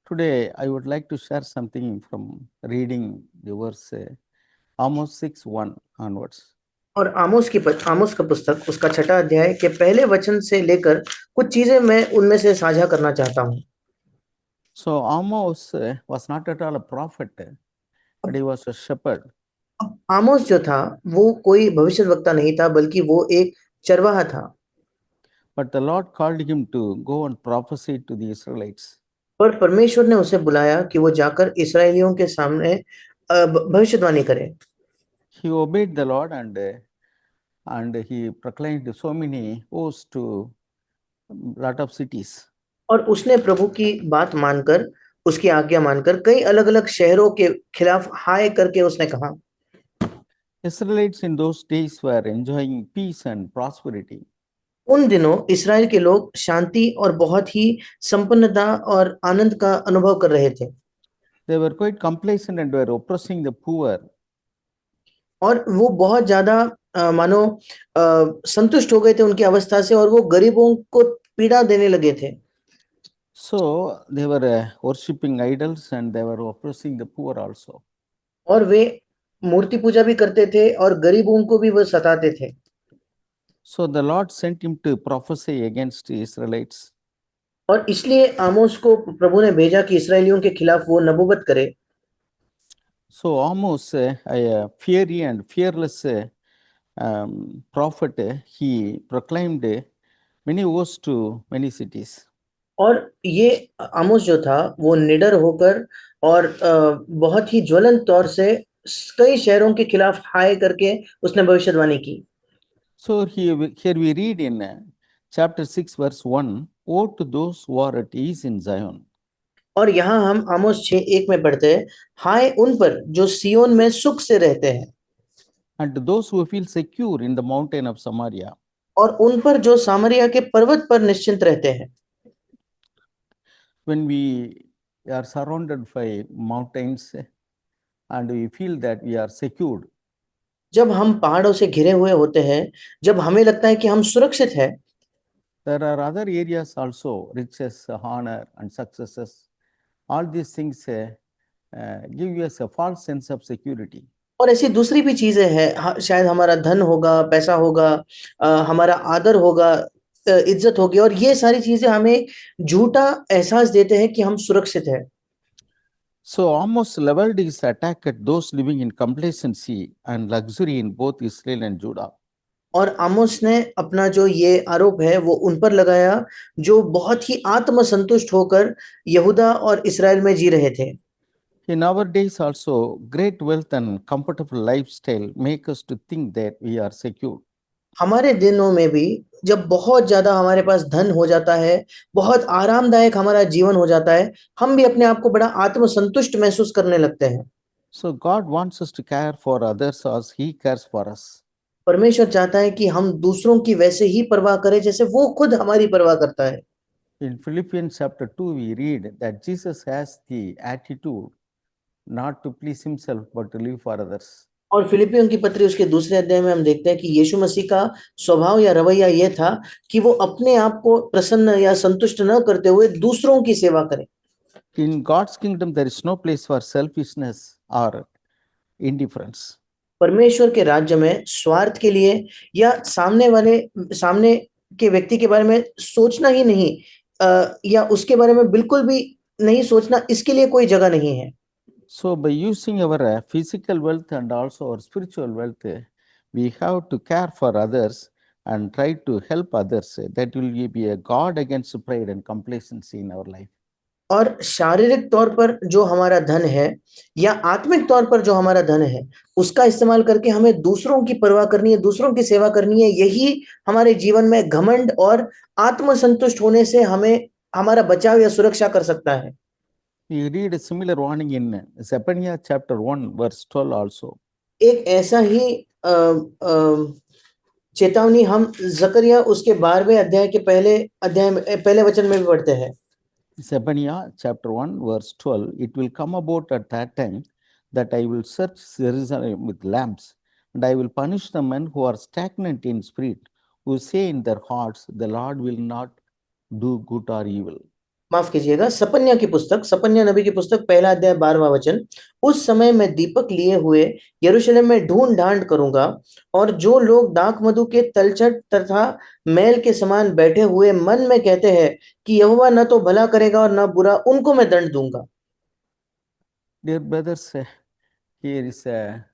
Today, I would like to share something from reading the verse Amos 6:1 onwards. और आमोस का पुस्तक उसका छठा अध्याय के पहले वचन से लेकर कुछ चीजें मैं उनमें से साझा करना चाहता हूँ। So, Amos was not at all a prophet, but he was a shepherd. अब आमोस जो था वो कोई भविष्यद्वक्ता नहीं था, बल्कि वो एक चरवाहा था। But the Lord called him to go and prophesy to the Israelites. पर परमेश्वर ने उसे बुलाया कि वो जाकर इसराइलियों के सामने भविष्यवाणी करे। He obeyed the Lord and he proclaimed so many oaths to lot of cities. और उसने प्रभु की बात मानकर, उसकी आज्ञा मानकर कई अलग अलग शहरों के खिलाफ हाय करके उसने कहा। Israelites in those days were enjoying peace and prosperity. उन दिनों इसराइल के लोग शांति और बहुत ही संपन्नता और आनंद का अनुभव कर रहे थे। They were quite complacent and were oppressing the poor. और वो बहुत ज्यादा मानो संतुष्ट हो गए थे उनकी अवस्था से, और वो गरीबों को पीड़ा देने लगे थे। So they were worshipping idols and they were oppressing the poor also. और वे मूर्ति पूजा भी करते थे और गरीबों को भी वो सताते थे। So the Lord sent him to prophesy against the Israelites. और इसलिए आमोस को प्रभु ने भेजा कि इसराइलियों के खिलाफ वो नबूवत करे। So Amos, a fiery and fearless prophet, he proclaimed many oaths to many cities. और ये आमोस जो था वो निडर होकर और बहुत ही ज्वलंत तौर से कई शहरों के खिलाफ हाय करके उसने भविष्यवाणी की। So here we read in chapter 6, verse 1, woe to those who are at ease in Zion. और यहाँ हम आमोस 6:1 में पढ़ते हैं, हाय उन पर जो सियोन में सुख से रहते हैं, And to those who feel secure in the mountain of Samaria. और उन पर जो सामरिया के पर्वत पर निश्चिंत रहते हैं। When we are surrounded by mountains and we feel that we are secured, जब हम पहाड़ों से घिरे हुए होते हैं, जब हमें लगता है कि हम सुरक्षित हैं, there are other areas also, riches, honor, and successes. All these things give us a false sense of security. और ऐसी दूसरी भी चीजें हैं, शायद हमारा धन होगा, पैसा होगा, हमारा आदर होगा, इज्जत होगी, और ये सारी चीजें हमें झूठा एहसास देते हैं कि हम सुरक्षित हैं। So Amos leveled his attack at those living in complacency and luxury in both Israel and Judah. और आमोस ने अपना जो ये आरोप है वो उन पर लगाया जो बहुत ही आत्मसंतुष्ट होकर यहूदा और इस्राएल में जी रहे थे। In our days also, great wealth and comfortable lifestyle make us to think that we are secure. हमारे दिनों में भी जब बहुत ज्यादा हमारे पास धन हो जाता है, बहुत आरामदायक हमारा जीवन हो जाता है, हम भी अपने आप को बड़ा आत्मसंतुष्ट महसूस करने लगते हैं। So God wants us to care for others as He cares for us. परमेश्वर चाहता है कि हम दूसरों की वैसे ही परवाह करें जैसे वो खुद हमारी परवाह करता है। In Philippians chapter 2, we read that Jesus has the attitude not to please Himself but to live for others. और फिलिपियों की पत्री उसके दूसरे अध्याय में हम देखते हैं कि यीशु मसीह का स्वभाव या रवैया यह था कि वो अपने आप को प्रसन्न या संतुष्ट न करते हुए दूसरों की सेवा करे। In God's kingdom, there is no place for selfishness or indifference. परमेश्वर के राज्य में स्वार्थ के लिए या सामने के व्यक्ति के बारे में सोचना ही नहीं, या उसके बारे में बिल्कुल भी नहीं सोचना, इसके लिए कोई जगह नहीं है। So, by using our physical wealth and also our spiritual wealth, we have to care for others and try to help others. That will be a guard against pride and complacency in our life. और शारीरिक तौर पर जो हमारा धन है या आत्मिक तौर पर जो हमारा धन है, उसका इस्तेमाल करके हमें दूसरों की परवाह करनी है, दूसरों की सेवा करनी है। यही हमारे जीवन में घमंड और आत्मसंतुष्ट होने से हमें हमारा बचाव या सुरक्षा कर सकता है। We read a similar warning in Zephaniah chapter 1, verse 12 also. एक ऐसा ही चेतावनी हम जकरिया उसके 12वें अध्याय के पहले वचन में भी पढ़ते हैं। Zephaniah chapter 1, verse 12, it will come about at that time that I will search Jerusalem with lamps, and I will punish the men who are stagnant in spirit, who say in their hearts, the Lord will not do good or evil. माफ कीजिएगा, सपन्या की पुस्तक, सपन्या नबी की पुस्तक, पहला अध्याय 12वां वचन। उस समय मैं दीपक लिए हुए यरूशलेम में ढूंढ ढांड करूंगा, और जो लोग दाख मधु के तलछट तथा मैल के समान बैठे हुए मन में कहते हैं कि यहोवा न तो भला करेगा और न बुरा, उनको मैं दंड दूंगा। Dear brothers, here is a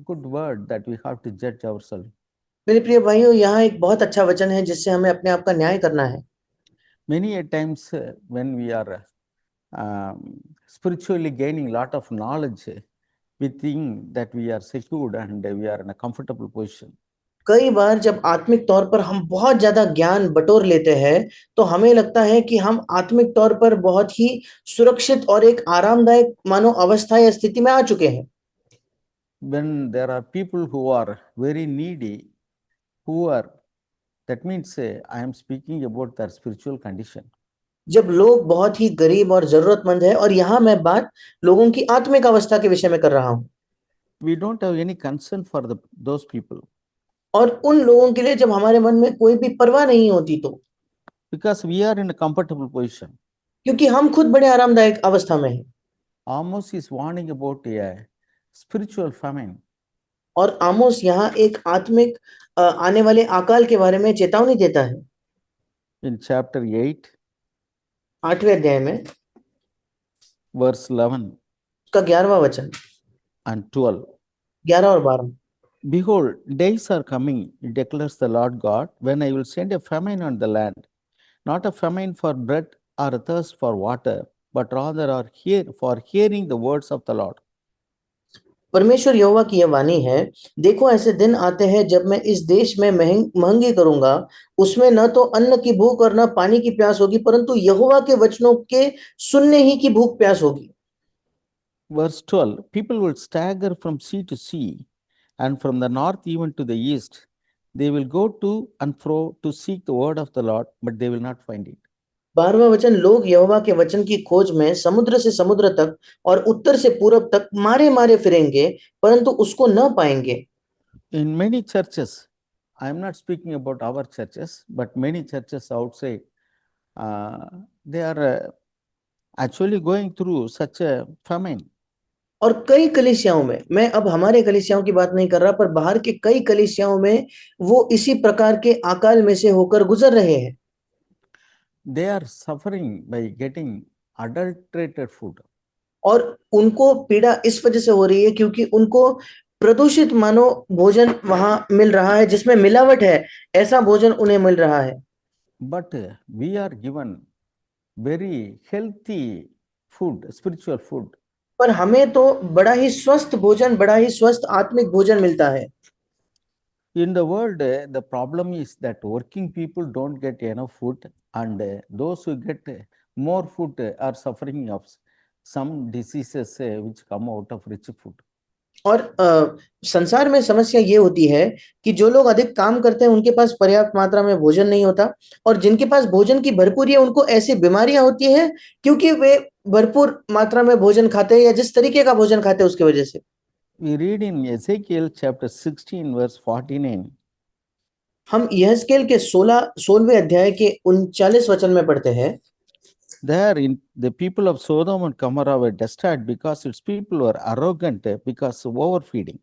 good word that we have to judge ourselves. मेरे प्रिय भाइयों, यहाँ एक बहुत अच्छा वचन है जिससे हमें अपने आप का न्याय करना है। Many a times when we are spiritually gaining lot of knowledge, we think that we are secured and we are in a comfortable position. कई बार जब आत्मिक तौर पर हम बहुत ज्यादा ज्ञान बटोर लेते हैं, तो हमें लगता है कि हम आत्मिक तौर पर बहुत ही सुरक्षित और एक आरामदायक मानो अवस्था या स्थिति में आ चुके हैं। When there are people who are very needy, who are, that means I am speaking about their spiritual condition. जब लोग बहुत ही गरीब और जरूरतमंद है, और यहाँ मैं बात लोगों की आत्मिक अवस्था के विषय में कर रहा हूं, We don't have any concern for those people और उन लोगों के लिए जब हमारे मन में कोई भी परवाह नहीं होती, तो because we are in a comfortable position. क्योंकि हम खुद बड़े आरामदायक अवस्था में हैं। Amos is warning about a spiritual famine. और आमोस यहाँ एक आत्मिक आने वाले अकाल के बारे में चेतावनी देता है। In chapter 8, 8वें अध्याय में verse 11 उसका 11वां वचन, and 12. 11 और 12। Behold, days are coming, declares the Lord God, when I will send a famine on the land, not a famine for bread or a thirst for water, but rather for hearing the words of the Lord. परमेश्वर यहोवा की यह वाणी है, देखो ऐसे दिन आते हैं जब मैं इस देश में महंगी करूंगा, उसमें न तो अन्न की भूख और न पानी की प्यास होगी, परंतु यहोवा के वचनों के सुनने ही की भूख प्यास होगी। Verse 12, people will stagger from sea to sea, and from the north even to the east. They will go to and fro to seek the word of the Lord, but they will not find it. 12वां वचन, लोग यहोवा के वचन की खोज में समुद्र से समुद्र तक और उत्तर से पूरब तक मारे मारे फिरेंगे, परंतु उसको न पाएंगे। In many churches, I am not speaking about our churches, but many churches outside, they are actually going through such a famine. और कई कलीसियाओं में, मैं अब हमारे कलीसियाओं की बात नहीं कर रहा, पर बाहर के कई कलीसियाओं में वो इसी प्रकार के अकाल में से होकर गुजर रहे हैं। They are suffering by getting adulterated food. और उनको पीड़ा इस वजह से हो रही है क्योंकि उनको प्रदूषित मानो भोजन वहां मिल रहा है, जिसमें मिलावट है, ऐसा भोजन उन्हें मिल रहा है। But we are given very healthy food, spiritual food. पर हमें तो बड़ा ही स्वस्थ भोजन, बड़ा ही स्वस्थ आत्मिक भोजन मिलता है। In the world, the problem is that working people don't get enough food, and those who get more food are suffering of some diseases which come out of rich food. और संसार में समस्या ये होती है कि जो लोग अधिक काम करते हैं उनके पास पर्याप्त मात्रा में भोजन नहीं होता, और जिनके पास भोजन की भरपूरी है उनको ऐसी बीमारियां होती हैं क्योंकि वे भरपूर मात्रा में भोजन खाते हैं या जिस तरीके का भोजन खाते हैं उसकी वजह से। We read in Ezekiel chapter 16, verse 49. हम यहेजकेल के 16वें अध्याय के 39 वचन में पढ़ते हैं, There, the people of Sodom and Gomorrah were destroyed because its people were arrogant because of overfeeding.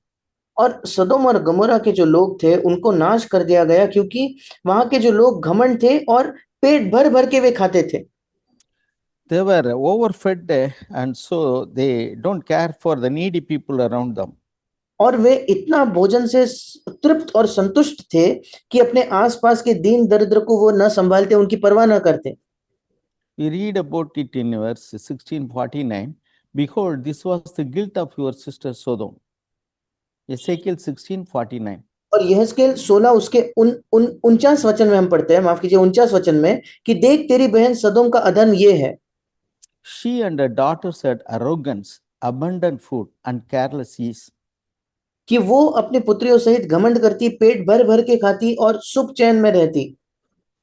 और सदोम और गमोरा के जो लोग थे उनको नाश कर दिया गया क्योंकि वहां के जो लोग घमंड थे और पेट भर भर के वे खाते थे। They were overfed and so they don't care for the needy people around them. और वे इतना भोजन से तृप्त और संतुष्ट थे कि अपने आसपास के दीन दरिद्र को वो न संभालते, उनकी परवाह न करते। We read about it in verse 1649. Behold, this was the guilt of your sister Sodom. Ezekiel 16:49. और यहेजकेल 16 उसके 49 वचन में हम पढ़ते हैं, माफ कीजिए 49 वचन में, कि देख तेरी बहन सदोम का अधर्म ये है। She and her daughters had arrogance, abundant food, and careless ease. कि वो अपनी पुत्रियों सहित घमंड करती, पेट भर भर के खाती और सुख चैन में रहती,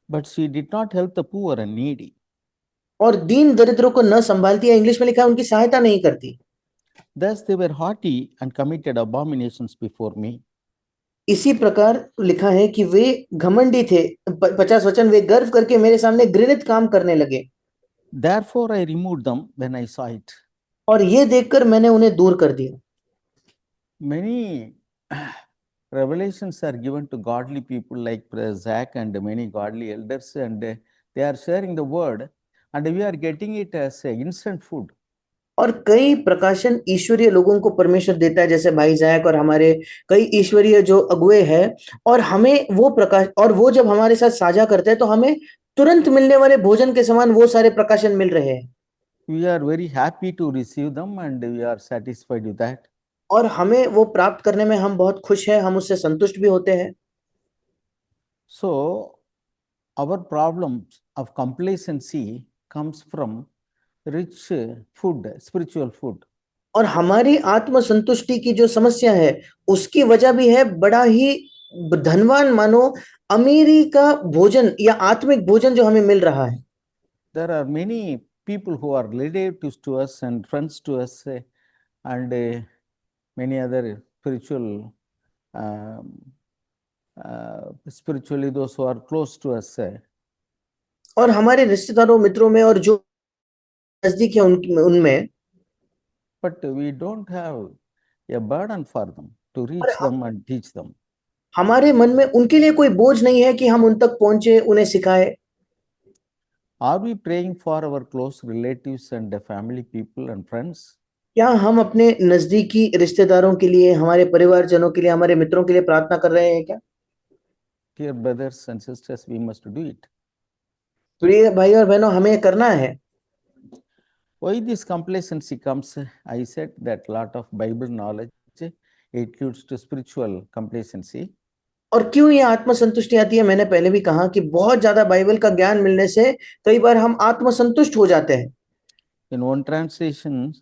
But she did not help the poor and needy. और दीन दरिद्रों को न संभालती, है इंग्लिश में लिखा है उनकी सहायता नहीं करती। Thus they were haughty and committed abominations before me. इसी प्रकार लिखा है कि वे घमंडी थे। 50 वचन, वे गर्व करके मेरे सामने घृणित काम करने लगे, Therefore, I removed them when I saw it. और ये देखकर मैंने उन्हें दूर कर दिया। Many revelations are given to godly people like Brother Zach and many godly elders, and they are sharing the word, and we are getting it as a instant food. और कई प्रकाशन ईश्वरीय लोगों को परमेश्वर देता है, जैसे भाई जैक और हमारे कई ईश्वरीय जो अगुए हैं, और हमें वो प्रकाश, और वो जब हमारे साथ साझा करते हैं तो हमें तुरंत मिलने वाले भोजन के समान वो सारे प्रकाशन मिल रहे हैं, We are very happy to receive them and we are satisfied with that. और हमें वो प्राप्त करने में हम बहुत खुश हैं, हम उससे संतुष्ट भी होते हैं। So, our problems of complacency comes from rich food, spiritual food. और हमारी आत्म संतुष्टि की जो समस्या है उसकी वजह भी है बड़ा ही धनवान मानो अमीरी का भोजन या आत्मिक भोजन जो हमें मिल रहा है। There are many people who are relatives to us and friends to us, and many other spiritual, spiritually those who are close to us. और हमारे रिश्तेदारों, मित्रों में और जो नजदीक है उनमें, But we don't have a burden for them to reach और them and teach them. हमारे मन में उनके लिए कोई बोझ नहीं है कि हम उन तक पहुंचे, उन्हें सिखाए। Are we praying for our close relatives and family people and friends? क्या हम अपने नजदीकी रिश्तेदारों के लिए, हमारे परिवारजनों के लिए, हमारे मित्रों के लिए प्रार्थना कर रहे हैं क्या? Dear brothers and sisters, we must do it. प्रिय भाई और बहनों, हमें करना है। Why this complacency comes? I said that lot of Bible knowledge it leads to spiritual complacency. और क्यों ये आत्मसंतुष्टि आती है? मैंने पहले भी कहा कि बहुत ज्यादा बाइबल का ज्ञान मिलने से कई बार हम आत्मसंतुष्ट हो जाते हैं। In one translation,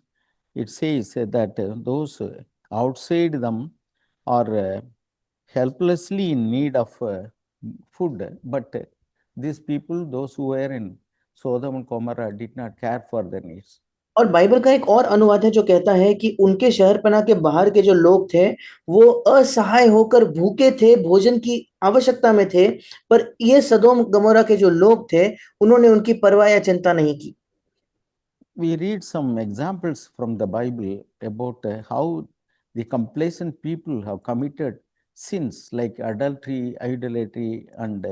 it says that those outside them are helplessly in need of food, but these people, those who were in Sodom and Gomorrah, did not care for their needs. और Bible का एक और अनुवाद है जो कहता है कि उनके शहरपनाह के बाहर के जो लोग थे वो असहाय होकर भूखे थे, भोजन की आवश्यकता में थे, पर ये सदोम गमोरा के जो लोग थे उन्होंने उनकी परवाह या चिंता नहीं की। We read some examples from the Bible about how the complacent people have committed sins like adultery, idolatry, and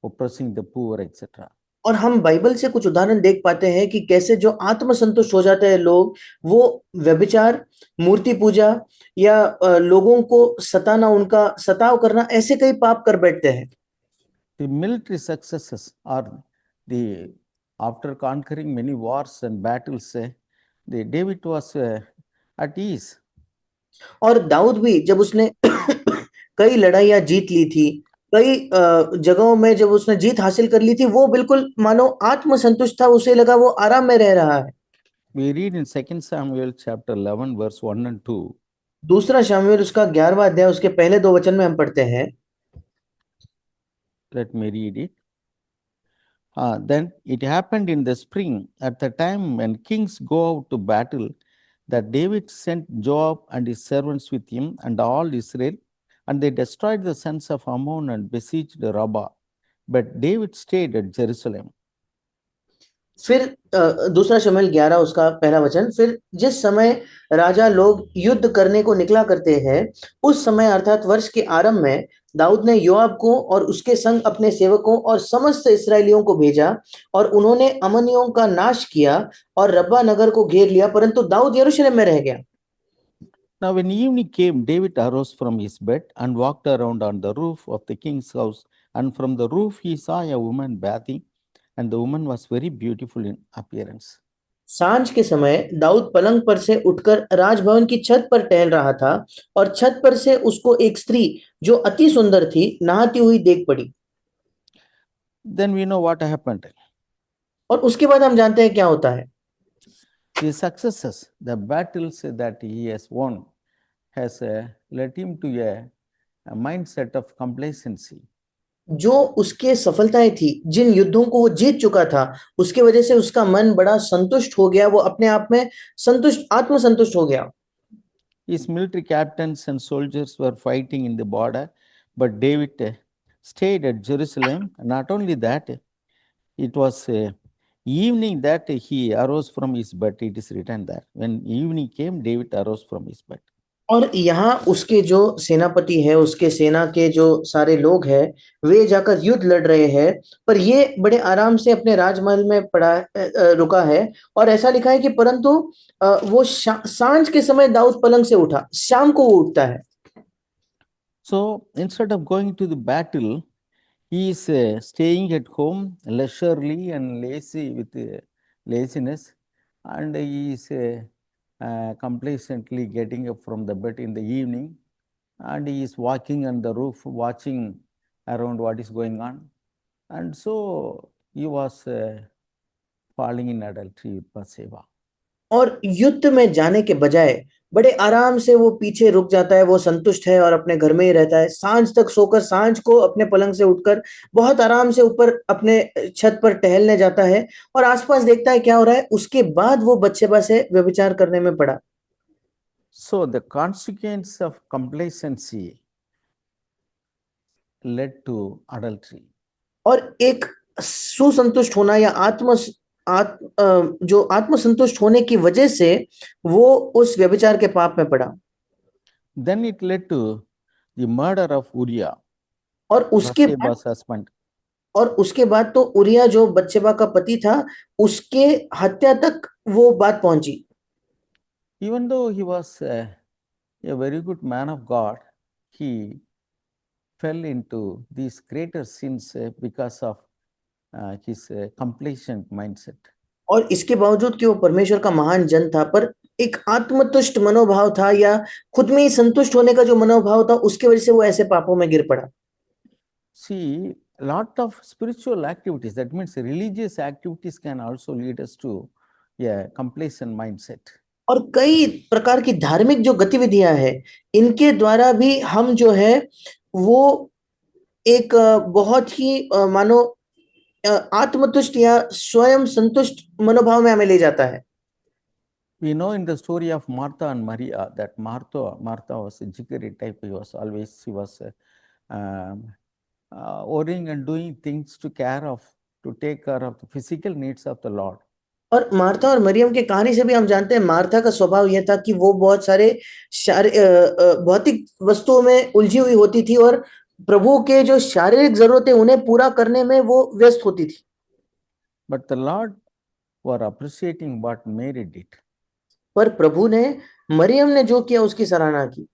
oppressing the poor, etc. और हम बाइबल से कुछ उदाहरण देख पाते हैं कि कैसे जो आत्मसंतुष्ट हो जाते हैं लोग, वो व्यभिचार, मूर्ति पूजा या लोगों को सताना, उनका सताव करना, ऐसे कई पाप कर बैठते हैं। The military successes are the after conquering many wars and battles, the David was at ease. और दाऊद भी जब उसने कई लड़ाइयां जीत ली थी, कई जगहों में जब उसने जीत हासिल कर ली थी, वो बिल्कुल मानो आत्मसंतुष्ट था, उसे लगा वो आराम में रह रहा है। We read in 2 Samuel chapter 11 verse 1 and 2. दूसरा शमूएल उसका 11वां अध्याय उसके पहले 2 वचन में हम पढ़ते हैं। Let me read it. Then it happened in the spring, at the time when kings go out to battle, that David sent Joab and his servants with him and all Israel, and they destroyed the sons of Ammon and besieged Rabbah. But David stayed at Jerusalem. फिर दूसरा शमूएल 11 उसका पहला वचन, फिर जिस समय राजा लोग युद्ध करने को निकला करते हैं, उस समय अर्थात वर्ष के आरंभ में दाऊद ने योआब को और उसके संग अपने सेवकों और समस्त इस्राएलियों को भेजा, और उन्होंने अमनियों का नाश किया और रब्बा नगर को घेर लिया, परंतु दाऊद यरूशलेम में रह गया। Now, when evening came, David arose from his bed and walked around on the roof of the king's house. And from the roof, he saw a woman bathing, and the woman was very beautiful in appearance. सांझ के समय दाऊद पलंग पर से उठकर राजभवन की छत पर टहल रहा था, और छत पर से उसको एक स्त्री जो अति सुंदर थी नहाती हुई देख पड़ी। Then we know what happened. और उसके बाद हम जानते हैं क्या होता है। The successes, the battles that he has won, has led him to a mindset of complacency. जो उसके सफलताएं थी, जिन युद्धों को वो जीत चुका था, उसके वजह से उसका मन बड़ा संतुष्ट हो गया, वो अपने आप में संतुष्ट, आत्मसंतुष्ट हो गया। His military captains and soldiers were fighting in the border, but David stayed at Jerusalem. Not only that, it was evening that he arose from his bed. It is written there. When evening came, David arose from his bed. और यहाँ उसके जो सेनापति है, उसके सेना के जो सारे लोग हैं, वे जाकर युद्ध लड़ रहे हैं, पर ये बड़े आराम से अपने राजमहल में रुका है। और ऐसा लिखा है कि परंतु वो सांझ के समय दाऊद पलंग से उठा, शाम को वो उठता है। So instead of going to the battle, he is staying at home, leisurely and lazy with laziness, and he is complacently getting up from the bed in the evening, and he is walking on the roof, watching around what is going on, and so he was falling in adultery with Bathsheba. और युद्ध में जाने के बजाय बड़े आराम से वो पीछे रुक जाता है, वो संतुष्ट है और अपने घर में ही रहता है। सांझ तक सोकर सांझ को अपने पलंग से उठकर बहुत आराम से ऊपर अपने छत पर टहलने जाता है और आसपास देखता है क्या हो रहा है। उसके बाद वो बत्शेबा से व्यभिचार करने में पड़ा। So the consequence of complacency led to adultery. और एक सुसंतुष्ट होना या जो आत्मसंतुष्ट होने की वजह से वो उस व्यभिचार के पाप में पड़ा। Then it led to the murder of Uriah, और उसके Bathsheba's husband. और उसके बाद तो उरिया जो बत्शेबा का पति था, उसके हत्या तक वो बात पहुंची। Even though he was a very good man of God, he fell into these greater sins because of his complacent mindset. और इसके बावजूद कि वो परमेश्वर का महान जन था, पर एक आत्मतुष्ट मनोभाव था या खुद में ही संतुष्ट होने का जो मनोभाव था, उसके वजह से वो ऐसे पापों में गिर पड़ा। See, a lot of spiritual activities, that means religious activities, can also lead us to a complacent mindset. और कई प्रकार की धार्मिक जो गतिविधियां हैं, इनके द्वारा भी हम जो है वो एक बहुत ही मानो आत्मतुष्ट या स्वयं संतुष्ट मनोभाव में हमें ले जाता है। We know in the story of Martha and Maria that Martha was a jiggery type. She was worrying and doing things to take care of the physical needs of the Lord. और Martha और मरियम के कहानी से भी हम जानते हैं, Martha का स्वभाव यह था कि वो बहुत सारे भौतिक वस्तुओं में उलझी हुई होती थी और प्रभु के जो शारीरिक जरूरतें उन्हें पूरा करने में वो व्यस्त होती थी। But the Lord were appreciating what Mary did. पर प्रभु ने मरियम ने जो किया उसकी सराहना की।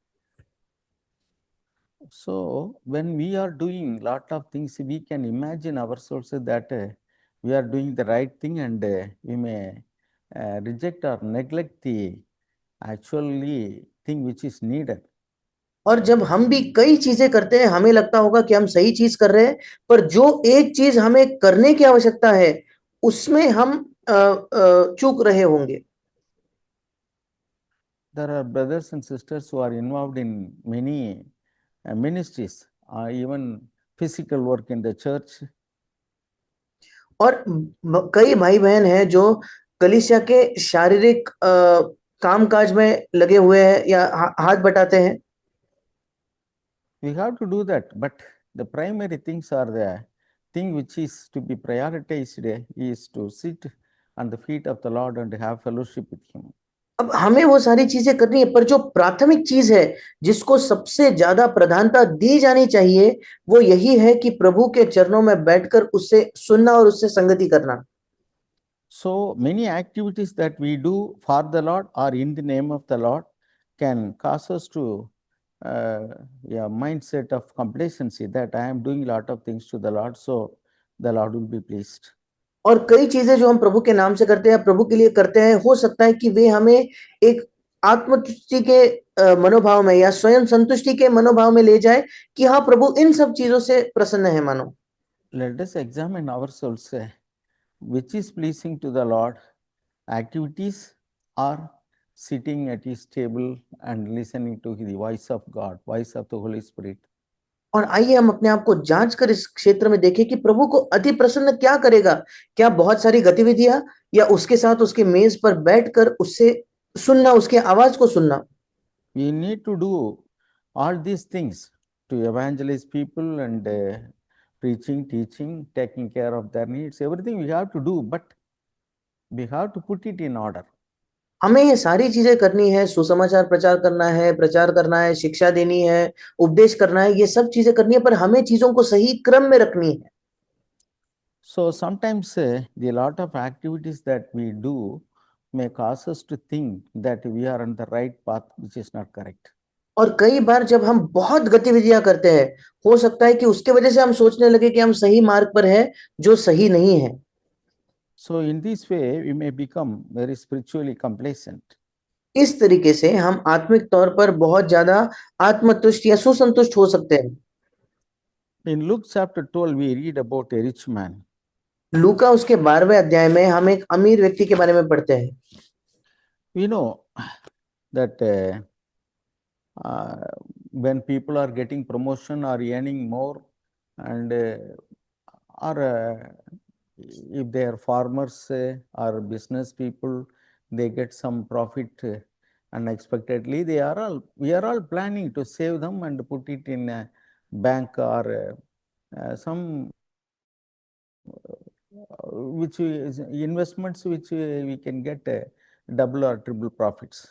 So when we are doing lot of things, we can imagine ourselves that we are doing the right thing, and we may reject or neglect the actually thing which is needed. और जब हम भी कई चीजें करते हैं, हमें लगता होगा कि हम सही चीज कर रहे हैं, पर जो एक चीज हमें करने की आवश्यकता है उसमें हम चूक रहे होंगे। There are brothers and sisters who are involved in many ministries, even physical work in the church. और कई भाई बहन हैं जो कलीसिया के शारीरिक कामकाज में लगे हुए हैं या हाथ बटाते हैं। We have to do that, but the primary things are the thing which is to be prioritized is to sit on the feet of the Lord and have fellowship with Him. अब हमें वो सारी चीजें करनी है, पर जो प्राथमिक चीज है जिसको सबसे ज्यादा प्रधानता दी जानी चाहिए, वो यही है कि प्रभु के चरणों में बैठकर उससे सुनना और उससे संगति करना। So many activities that we do for the Lord or in the name of the Lord can cause us to mindset of complacency, that I am doing a lot of things to the Lord, so the Lord will be pleased. और कई चीजें जो हम प्रभु के नाम से करते हैं, प्रभु के लिए करते हैं, हो सकता है कि वे हमें एक आत्मतुष्टि के मनोभाव में या स्वयं संतुष्टि के मनोभाव में ले जाए कि हाँ, प्रभु इन सब चीजों से प्रसन्न है। मानो Let us examine ourselves, which is pleasing to the Lord, activities or sitting at His table and listening to the voice of God, voice of the Holy Spirit. और आइए हम अपने आप को जांच कर इस क्षेत्र में देखें कि प्रभु को अति प्रसन्न क्या करेगा। क्या बहुत सारी गतिविधियां या उसके साथ उसके मेज पर बैठकर उससे सुनना, उसके आवाज को सुनना। We need to do all these things to evangelize people and preaching, teaching, taking care of their needs. Everything we have to do, but we have to put it in order. हमें ये सारी चीजें करनी है, सुसमाचार प्रचार करना है, शिक्षा देनी है, उपदेश करना है, ये सब चीजें करनी है, पर हमें चीजों को सही क्रम में रखनी है। So sometimes the lot of activities that we do may cause us to think that we are on the right path, which is not correct. और कई बार जब हम बहुत गतिविधियां करते हैं, हो सकता है कि उसके वजह से हम सोचने लगे कि हम सही मार्ग पर है, जो सही नहीं है। So in this way, we may become very spiritually complacent. इस तरीके से हम आत्मिक तौर पर बहुत ज्यादा आत्मतुष्ट या सुसंतुष्ट हो सकते हैं। In Luke chapter 12, we read about a rich man. लूका उसके 12वें अध्याय में हम एक अमीर व्यक्ति के बारे में पढ़ते हैं। We know that when people are getting promotion or earning more, and or if they are farmers or business people, they get some profit unexpectedly. We are all planning to save them and put it in a bank or some which is investments which we can get double or triple profits.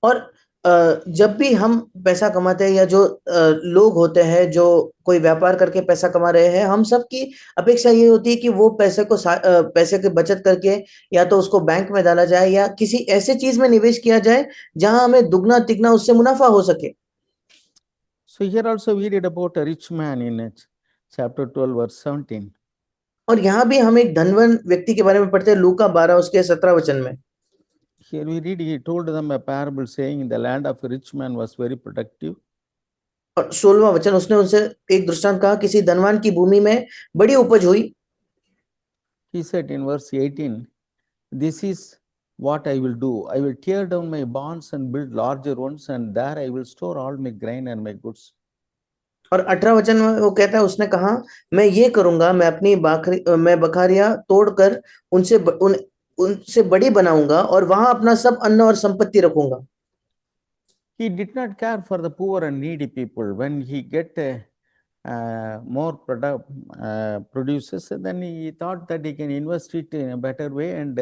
और जब भी हम पैसा कमाते हैं या जो लोग होते हैं जो कोई व्यापार करके पैसा कमा रहे हैं, हम सब की अपेक्षा ये होती है कि वो पैसे की बचत करके या तो उसको बैंक में डाला जाए या किसी ऐसे चीज में निवेश किया जाए जहां हमें दुगना तिगना उससे मुनाफा हो सके। So here also we read about a rich man in chapter 12 verse 17. और यहाँ भी हम एक धनवान व्यक्ति के बारे में पढ़ते हैं, लूका 12 उसके 17 वचन में। Here we read, he told them a parable saying, the land of a rich man was very productive. और 16वां वचन, उसने उनसे एक दृष्टांत कहा, किसी धनवान की भूमि में बड़ी उपज हुई। He said in verse 18, this is what I will do. I will tear down my barns and build larger ones, and there I will store all my grain and my goods. और 18 वचन में वो कहता है, उसने कहा, मैं ये करूंगा, मैं बखारियां तोड़कर उनसे बड़ी बनाऊंगा और वहां अपना सब अन्न और संपत्ति रखूंगा। He did not care for the poor and needy people. When he get more produces, then he thought that he can invest it in a better way, and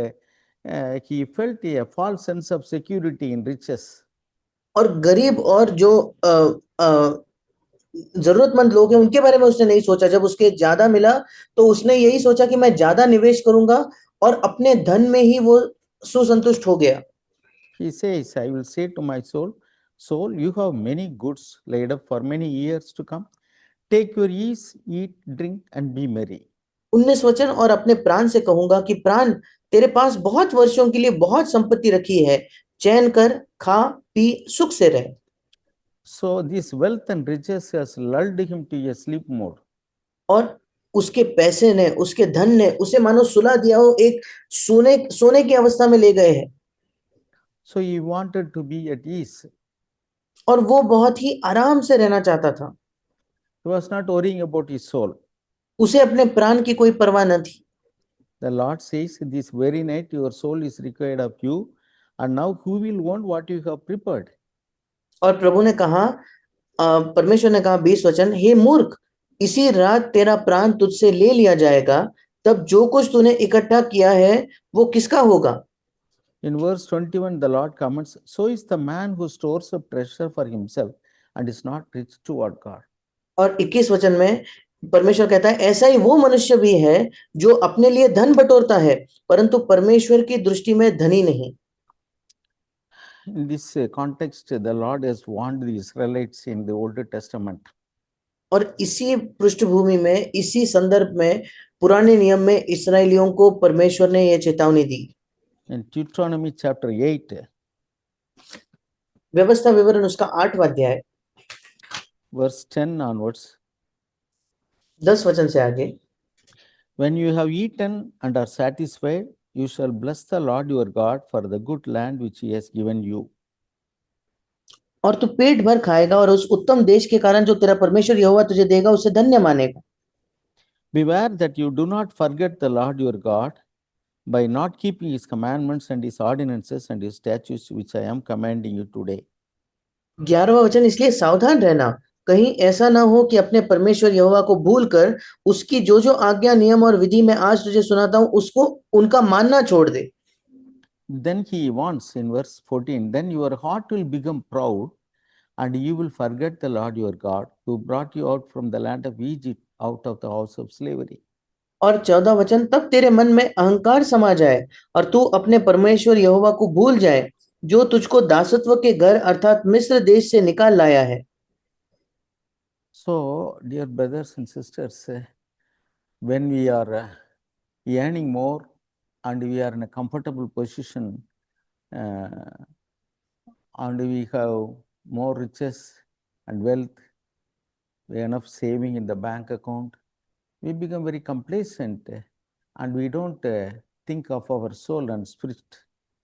he felt a false sense of security in riches. और गरीब और जो जरूरतमंद लोग हैं उनके बारे में उसने नहीं सोचा। जब उसके ज्यादा मिला तो उसने यही सोचा कि मैं ज्यादा निवेश करूंगा और अपने धन में ही वो सुसंतुष्ट हो गया। He says, I will say to my soul, soul, you have many goods laid up for many years to come. Take your ease, eat, drink, and be merry. 19 वचन, और अपने प्राण से कहूंगा कि प्राण, तेरे पास बहुत वर्षों के लिए बहुत संपत्ति रखी है, चैन कर, खा पी, सुख से रह। So this wealth and riches has lulled him to a sleep mode. और उसके पैसे ने, उसके धन ने उसे मानो सुला दिया हो, एक सोने की अवस्था में ले गए हैं। So he wanted to be at ease. और वो बहुत ही आराम से रहना चाहता था। He was not worrying about his soul. उसे अपने प्राण की कोई परवाह न थी। The Lord says, this very night your soul is required of you, and now who will want what you have prepared? और प्रभु ने कहा, परमेश्वर ने कहा 20 वचन, हे मूर्ख, इसी रात तेरा प्राण तुझसे ले लिया जाएगा, तब जो कुछ तूने इकट्ठा किया है वो किसका होगा? In verse 21, the Lord comments, so is the man who stores up treasure for himself and is not rich toward God. और 21 वचन में परमेश्वर कहता है, ऐसा ही वो मनुष्य भी है जो अपने लिए धन बटोरता है परंतु परमेश्वर की दृष्टि में धनी नहीं। In this context, the Lord has warned the Israelites in the Old Testament. और इसी पृष्ठभूमि में, इसी संदर्भ में, पुराने नियम में इस्राएलियों को परमेश्वर ने यह चेतावनी दी। In Deuteronomy chapter 8, व्यवस्था विवरण उसका 8वां अध्याय, verse 10 onwards, 10 वचन से आगे, when you have eaten and are satisfied, you shall bless the Lord your God for the good land which he has given you. और तू पेट भर खाएगा और उस उत्तम देश के कारण जो तेरा परमेश्वर यहोवा तुझे देगा उसे धन्य मानेगा। Beware that you do not forget the Lord your God by not keeping his commandments and his ordinances and his statutes which I am commanding you today. 11वां वचन, इसलिए सावधान रहना कहीं ऐसा ना हो कि अपने परमेश्वर यहोवा को भूलकर उसकी जो जो आज्ञा नियम और विधि मैं आज तुझे सुनाता हूं उसको उनका मानना छोड़ दे। Then he wants in verse 14, then your heart will become proud and you will forget the Lord your God who brought you out from the land of Egypt out of the house of slavery. और 14 वचन, तब तेरे मन में अहंकार समा जाए और तू अपने परमेश्वर यहोवा को भूल जाए जो तुझको दासत्व के घर अर्थात मिस्र देश से निकाल लाया है। So, dear brothers and sisters, when we are earning more and we are in a comfortable position uh, and we have more riches and wealth, we have enough saving in the bank account, we become very complacent and we don't think of our soul and spirit.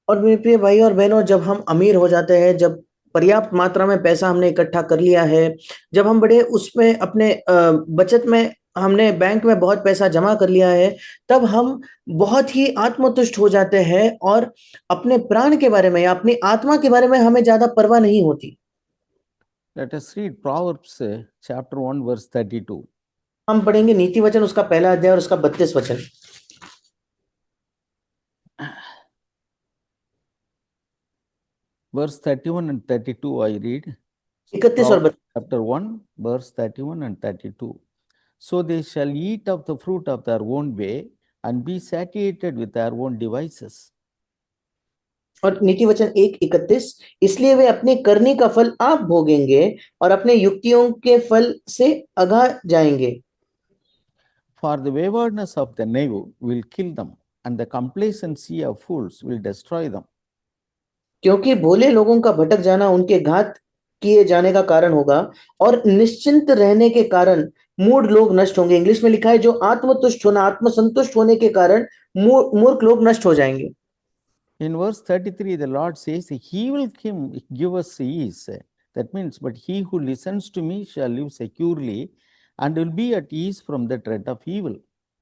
और मेरे प्रिय भाई और बहनों, जब हम अमीर हो जाते हैं, जब पर्याप्त मात्रा में पैसा हमने इकट्ठा कर लिया है, जब हम बड़े उसमें अपने बचत में हमने बैंक में बहुत पैसा जमा कर लिया है, तब हम बहुत ही आत्मतुष्ट हो जाते हैं और अपने प्राण के बारे में या अपनी आत्मा के बारे में हमें ज्यादा परवाह नहीं होती। Let us read Proverbs chapter 1 verse 32. हम पढ़ेंगे नीति वचन उसका पहला अध्याय और उसका 32 वचन। Verse 31 and 32 I read. 31 और Proverbs chapter 1 verse 31 and 32. So they shall eat of the fruit of their own way and be satiated with their own devices. और नीति वचन 1:31, इसलिए वे अपनी करनी का फल आप भोगेंगे और अपने युक्तियों के फल से अघा जाएंगे। For the waywardness of the navel will kill them, and the complacency of fools will destroy them. क्योंकि भोले लोगों का भटक जाना उनके घात किए जाने का कारण होगा और निश्चिंत रहने के कारण मूढ़ लोग नष्ट होंगे। इंग्लिश में लिखा है जो आत्मतुष्ट होना, आत्मसंतुष्ट होने के कारण मूर्ख लोग नष्ट हो जाएंगे। In verse 33, the Lord says, He will give us ease. That means, but he who listens to me shall live securely and will be at ease from the dread of evil.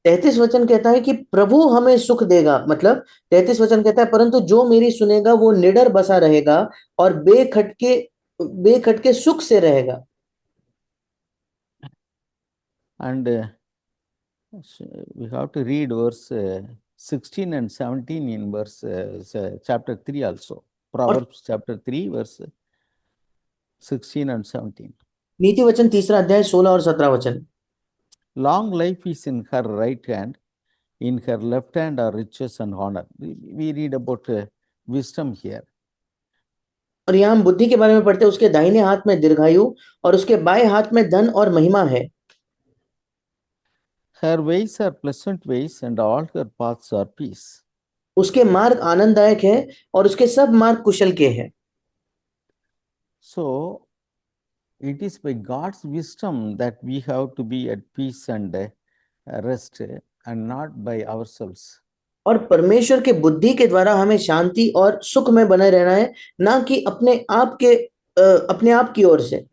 33 वचन कहता है कि प्रभु हमें सुख देगा, मतलब 33 वचन कहता है परंतु जो मेरी सुनेगा वो निडर बसा रहेगा और बेखटके सुख से रहेगा। And we have to read verse 16 and 17 in verse chapter 3 also. Proverbs chapter 3 verse 16 and 17. नीति वचन 3 अध्याय 16 और 17 वचन। Long life is in her right hand, in her left hand are riches and honor. We read about wisdom here. और यहाँ हम बुद्धि के बारे में पढ़ते हैं, उसके दाहिने हाथ में दीर्घायु और उसके बाएं हाथ में धन और महिमा है। Her ways are pleasant ways and all her paths are peace. उसके मार्ग आनंददायक है और उसके सब मार्ग कुशल के हैं। So it is by God's wisdom that we have to be at peace and rest and not by ourselves. और परमेश्वर के बुद्धि के द्वारा हमें शांति और सुख में बने रहना है, ना कि अपने आप की ओर से।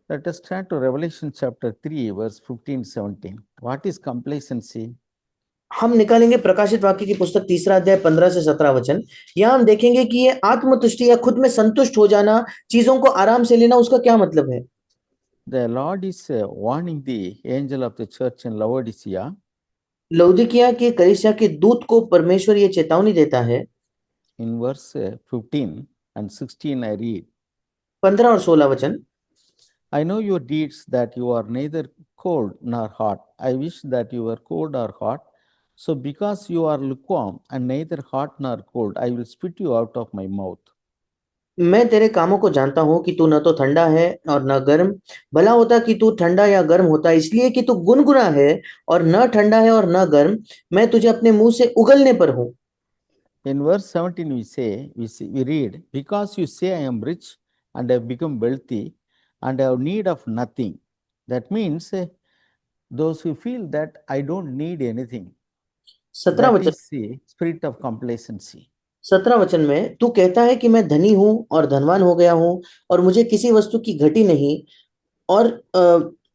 Let us turn to Revelation chapter 3 verse 15-17. What is complacency? हम निकालेंगे प्रकाशित वाक्य की पुस्तक 3 अध्याय 15 से 17 वचन। यहाँ हम देखेंगे कि ये आत्मतुष्टि या खुद में संतुष्ट हो जाना, चीजों को आराम से लेना, उसका क्या मतलब है। The Lord is warning the angel of the church in Laodicea. लौदीकिया के कलीसिया के दूत को परमेश्वर ये चेतावनी देता है। In verse 15 and 16 I read. 15 और 16 वचन। I know your deeds, that you are neither cold nor hot. I wish that you were cold or hot. So because you are lukewarm and neither hot nor cold, I will spit you out of my mouth. मैं तेरे कामों को जानता हूं कि तू न तो ठंडा है और न गर्म। भला होता कि तू ठंडा या गर्म होता, इसलिए कि तू गुनगुना है और न ठंडा है और न गर्म, मैं तुझे अपने मुंह से उगलने पर हूं। In verse 17 we read, because you say I am rich and have become wealthy and have need of nothing. That means those who feel that I don't need anything. 17 That वचन is the spirit of complacency. 17 वचन में तू कहता है कि मैं धनी हूं और धनवान हो गया हूं और मुझे किसी वस्तु की घटी नहीं। और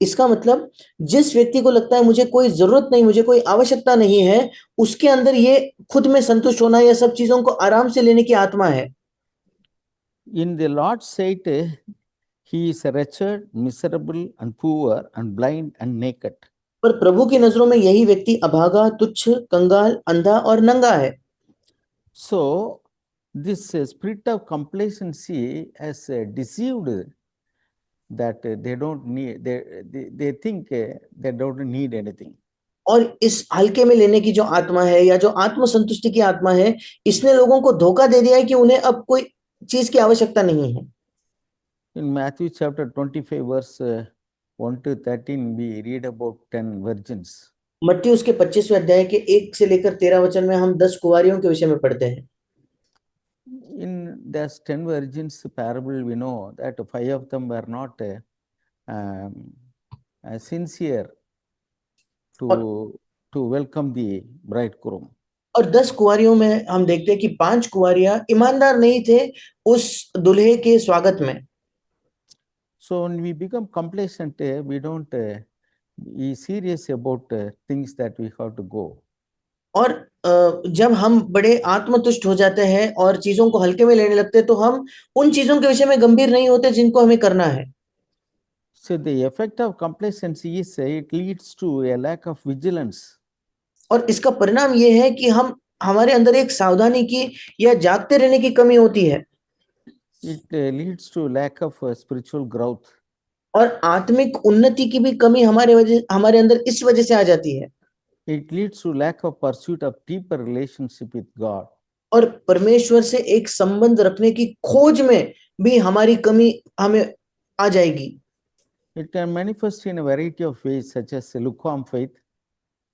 इसका मतलब जिस व्यक्ति को लगता है मुझे कोई जरूरत नहीं, मुझे कोई आवश्यकता नहीं है, उसके अंदर ये खुद में संतुष्ट होना या सब चीजों को आराम से लेने की आत्मा है। In the Lord's sight, He is wretched, miserable, and poor, and blind, and naked. पर प्रभु की नजरों में यही व्यक्ति अभागा, तुच्छ, कंगाल, अंधा और नंगा है। So, this spirit of complacency has deceived that they don't need, they think they don't need anything. और इस हल्के में लेने की जो आत्मा है या जो आत्म संतुष्टि की आत्मा है, इसने लोगों को धोखा दे दिया है कि उन्हें अब कोई चीज की आवश्यकता नहीं है। In Matthew chapter 25, verse 1 to 13, we read about 10 virgins. मत्ती उसके 25वें अध्याय के 1 से लेकर 13 वचन में हम 10 कुंवारियों के विषय में पढ़ते हैं। In those 10 virgins parable, we know that 5 of them were not sincere to welcome the bridegroom. और 10 कुंवारियों में हम देखते हैं कि 5 कुंवारियां ईमानदार नहीं थे उस दुल्हे के स्वागत में। So when we become complacent, we don't be serious about things that we have to go. और जब हम बड़े आत्मतुष्ट हो जाते हैं और चीजों को हल्के में लेने लगते हैं, तो हम उन चीजों के विषय में गंभीर नहीं होते जिनको हमें करना है। So the effect of complacency is it leads to a lack of vigilance. और इसका परिणाम ये है कि हमारे अंदर एक सावधानी की या जागते रहने की कमी होती है। It leads to lack of spiritual growth. और आत्मिक उन्नति की भी कमी हमारे अंदर इस वजह से आ जाती है। It leads to lack of pursuit of deeper relationship with God. और परमेश्वर से एक संबंध रखने की खोज में भी हमारी कमी हमें आ जाएगी। It can manifest in a variety of ways, such as lukewarm faith,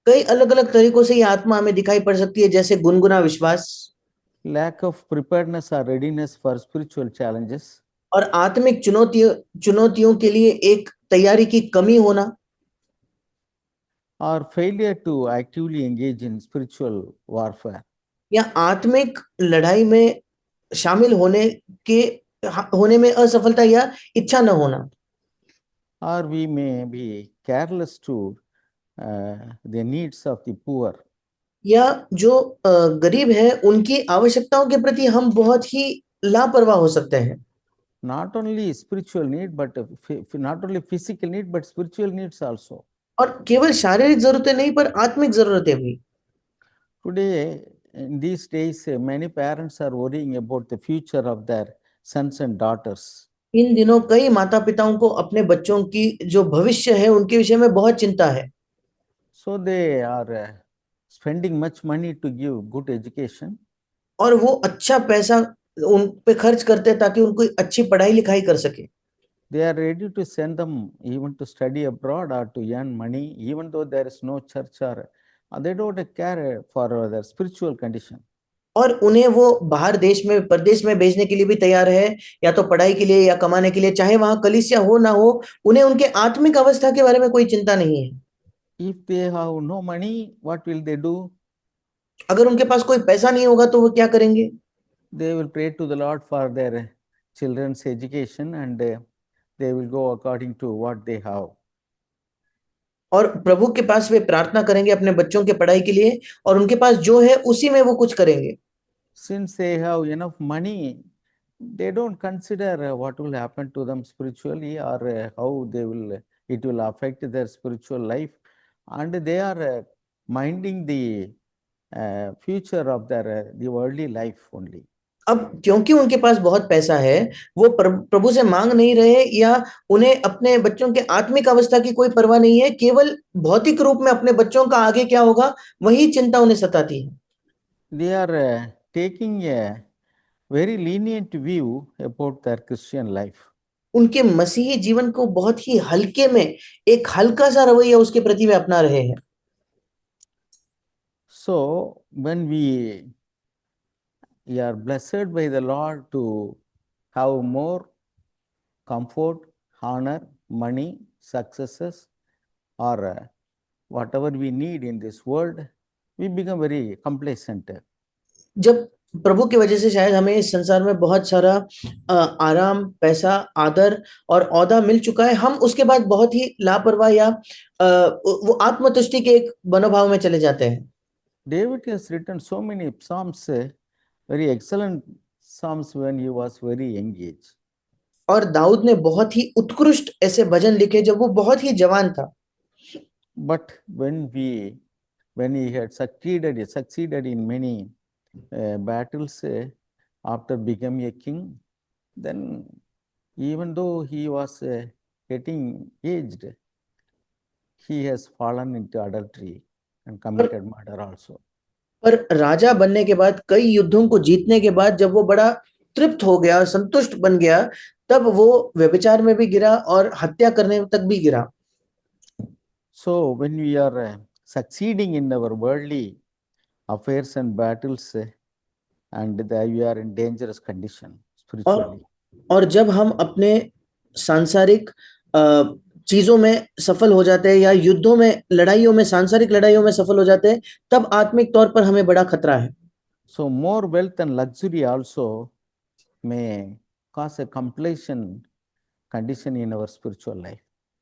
कई अलग अलग तरीकों से ये आत्मा हमें दिखाई पड़ सकती है, जैसे गुनगुना विश्वास, lack of preparedness or readiness for spiritual challenges, और आत्मिक चुनौतियों के लिए एक तैयारी की कमी होना, or failure to actively engage in spiritual warfare. या आत्मिक लड़ाई में शामिल होने में असफलता या इच्छा न होना। Or we may be careless to the needs of the poor. या जो गरीब है उनकी आवश्यकताओं के प्रति हम बहुत ही लापरवाह हो सकते हैं। Not only spiritual need, but not only physical need, but spiritual needs also. और केवल शारीरिक जरूरतें नहीं, पर आत्मिक जरूरतें भी। Today, in these days, many parents are worrying about the future of their sons and daughters. इन दिनों कई माता पिताओं को अपने बच्चों की जो भविष्य है उनके विषय में बहुत चिंता है। So they are spending much money to give good education. और वो अच्छा पैसा उन पे खर्च करते हैं ताकि उनको अच्छी पढ़ाई लिखाई कर सके। They are ready to send them even to study abroad or to earn money, even though there is no church, or they don't care for their spiritual condition. और उन्हें वो बाहर देश में परदेश में भेजने के लिए भी तैयार है, या तो पढ़ाई के लिए या कमाने के लिए, चाहे वहां कलीसिया हो ना हो, उन्हें उनके आत्मिक अवस्था के बारे में कोई चिंता नहीं है। If they have no money, what will they do? अगर उनके पास कोई पैसा नहीं होगा तो वो क्या करेंगे? They will pray to the Lord for their children's education, and they will go according to what they have. और प्रभु के पास वे प्रार्थना करेंगे अपने बच्चों के पढ़ाई के लिए, और उनके पास जो है उसी में वो कुछ करेंगे। Since they have enough money, they don't consider what will happen to them spiritually, or how it will affect their spiritual life, and they are minding the future of their the worldly life only. अब क्योंकि उनके पास बहुत पैसा है, वो प्रभु से मांग नहीं रहे, या उन्हें अपने बच्चों के आत्मिक अवस्था की कोई परवाह नहीं है, केवल भौतिक रूप में अपने बच्चों का आगे क्या होगा वही चिंता उन्हें सताती है। They are taking a very lenient view about their Christian life. उनके मसीही जीवन को बहुत ही हल्के में, एक हल्का सा रवैया उसके प्रति वे अपना रहे हैं। So when we are blessed by the Lord to have more comfort, honor, money, successes, or whatever we need in this world, we become very complacent. जब प्रभु की वजह से शायद हमें इस संसार में बहुत सारा आराम, पैसा, आदर और औदा मिल चुका है, हम उसके बाद बहुत ही लापरवाह या वो आत्मतुष्टि के एक मनोभाव में चले जाते हैं। David has written so many psalms, very excellent psalms when he was very young age. और दाऊद ने बहुत ही उत्कृष्ट ऐसे भजन लिखे जब वो बहुत ही जवान था। But when he had succeeded in many battles after becoming a king, then even though he was getting aged, he has fallen into adultery and पर committed murder also. पर राजा बनने के बाद, कई युद्धों को जीतने के बाद, जब वो बड़ा तृप्त हो गया, संतुष्ट बन गया, तब वो व्यभिचार में भी गिरा और हत्या करने तक भी गिरा। So when we are succeeding in our worldly affairs and battles, and we are in dangerous condition और spiritually. और जब हम अपने सांसारिक चीजों में सफल हो जाते हैं, या युद्धों में, लड़ाइयों में, सांसारिक लड़ाइयों में सफल हो जाते हैं, तब आत्मिक तौर पर हमें बड़ा खतरा है। So more wealth and luxury also may cause a completion condition in our spiritual life.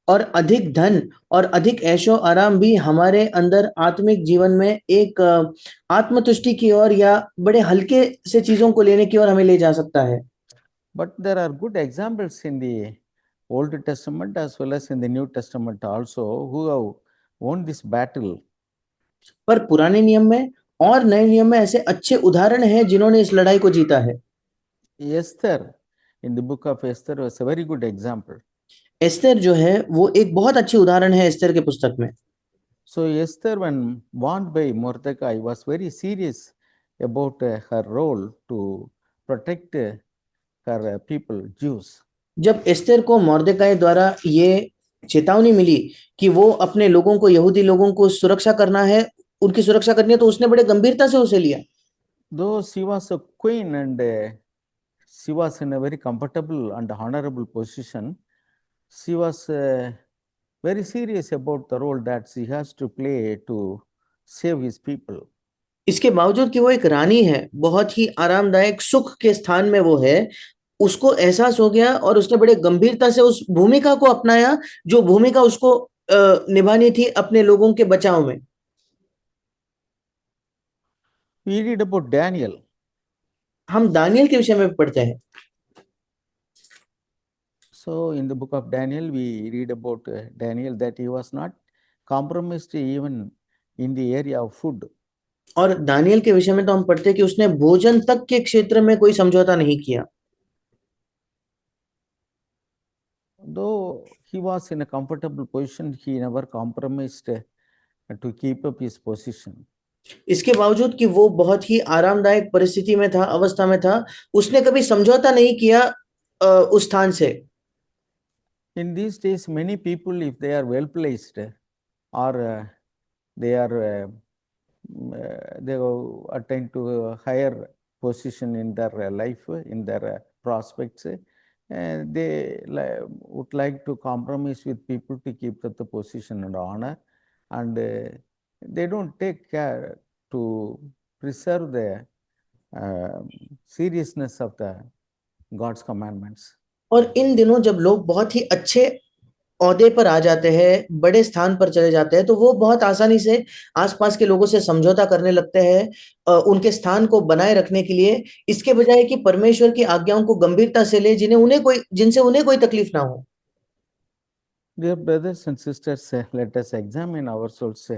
और अधिक धन और अधिक ऐशो आराम भी हमारे अंदर आत्मिक जीवन में एक आत्मतुष्टि की ओर, या बड़े हल्के से चीजों को लेने की ओर हमें ले जा सकता है। But there are good examples in the Old Testament as well as in the New Testament also who have won this battle. पर पुराने नियम में और नए नियम में ऐसे अच्छे उदाहरण हैं जिन्होंने इस लड़ाई को जीता है। Esther, in the book of Esther, was a very good example. Esther जो है वो एक बहुत अच्छी उदाहरण है एस्तेर के पुस्तक में। So Esther, when warned by Mordecai, was very serious about her role to protect her people, Jews. जब एस्तेर को मोर्देकाई द्वारा ये चेतावनी मिली कि वो अपने लोगों को, यहूदी लोगों को सुरक्षा करना है, उनकी सुरक्षा करनी है, तो उसने बड़े गंभीरता से उसे लिया। Though she was a queen and she was in a very comfortable and honorable position, she was very serious about the role that she has to play to save his people. इसके बावजूद कि वो एक रानी है, बहुत ही आरामदायक सुख के स्थान में वो है, उसको एहसास हो गया और उसने बड़े गंभीरता से उस भूमिका को अपनाया, जो भूमिका उसको निभानी थी अपने लोगों के बचाव में। We read about Daniel. हम दानियल के विषय में पढ़ते हैं। So in the book of Daniel, we read about Daniel that he was not compromised even in the area of food. और दानियल के विषय में तो हम पढ़ते हैं कि उसने भोजन तक के क्षेत्र में कोई समझौता नहीं किया। Though he was in a comfortable position, he never compromised to keep up his position. इसके बावजूद कि वो बहुत ही आरामदायक परिस्थिति में था, अवस्था में था, उसने कभी समझौता नहीं किया उस स्थान से। In these days, many people, if they are well placed or they are they attain to a higher position in their life, in their prospects, they would like to compromise with people to keep the position and honor, and they don't take care to preserve the seriousness of the God's commandments. और इन दिनों जब लोग बहुत ही अच्छे ओहदे पर आ जाते हैं, बड़े स्थान पर चले जाते हैं, तो वो बहुत आसानी से आसपास के लोगों से समझौता करने लगते हैं उनके स्थान को बनाए रखने के लिए, इसके बजाय कि परमेश्वर की आज्ञाओं को गंभीरता से ले, जिनसे उन्हें कोई तकलीफ ना हो। Dear brothers and sisters, let us examine ourselves